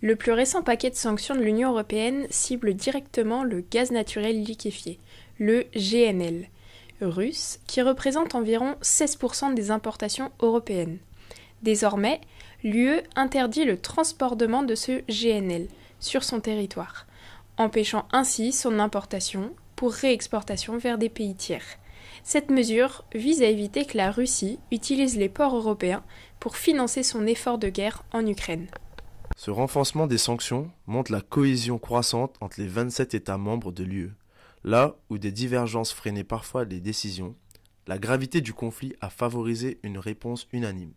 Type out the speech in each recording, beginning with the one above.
Le plus récent paquet de sanctions de l'Union européenne cible directement le gaz naturel liquéfié, le GNL, russe, qui représente environ 16% des importations européennes. Désormais, l'UE interdit le transportement de ce GNL sur son territoire, empêchant ainsi son importation pour réexportation vers des pays tiers. Cette mesure vise à éviter que la Russie utilise les ports européens pour financer son effort de guerre en Ukraine. Ce renforcement des sanctions montre la cohésion croissante entre les 27 États membres de l'UE. Là où des divergences freinaient parfois les décisions, la gravité du conflit a favorisé une réponse unanime.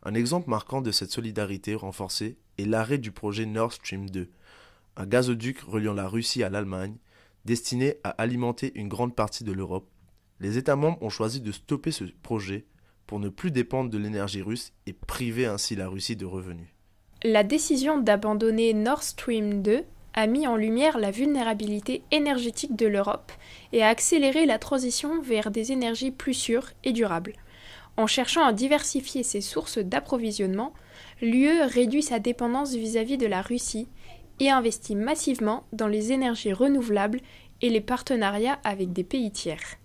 Un exemple marquant de cette solidarité renforcée est l'arrêt du projet Nord Stream 2, un gazoduc reliant la Russie à l'Allemagne, destiné à alimenter une grande partie de l'Europe. Les États membres ont choisi de stopper ce projet pour ne plus dépendre de l'énergie russe et priver ainsi la Russie de revenus. La décision d'abandonner Nord Stream 2 a mis en lumière la vulnérabilité énergétique de l'Europe et a accéléré la transition vers des énergies plus sûres et durables. En cherchant à diversifier ses sources d'approvisionnement, l'UE réduit sa dépendance vis-à-vis de la Russie et investit massivement dans les énergies renouvelables et les partenariats avec des pays tiers.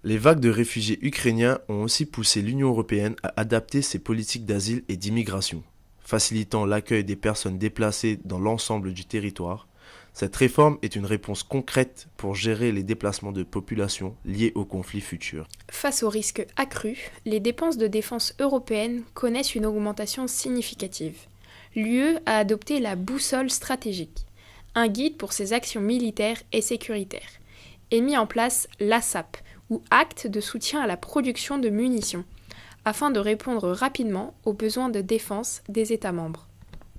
Les vagues de réfugiés ukrainiens ont aussi poussé l'Union européenne à adapter ses politiques d'asile et d'immigration, facilitant l'accueil des personnes déplacées dans l'ensemble du territoire. Cette réforme est une réponse concrète pour gérer les déplacements de population liés aux conflits futurs. Face aux risques accrus, les dépenses de défense européennes connaissent une augmentation significative. L'UE a adopté la boussole stratégique, un guide pour ses actions militaires et sécuritaires, et mis en place l'ASAP, ou Acte de soutien à la production de munitions, afin de répondre rapidement aux besoins de défense des États membres.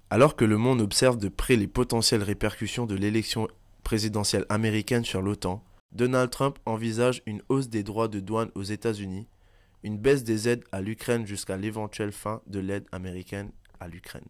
Alors que le monde observe de près les potentielles répercussions de l'élection présidentielle américaine sur l'OTAN, Donald Trump envisage une hausse des droits de douane aux États-Unis, une baisse des aides à l'Ukraine jusqu'à l'éventuelle fin de l'aide américaine à l'Ukraine.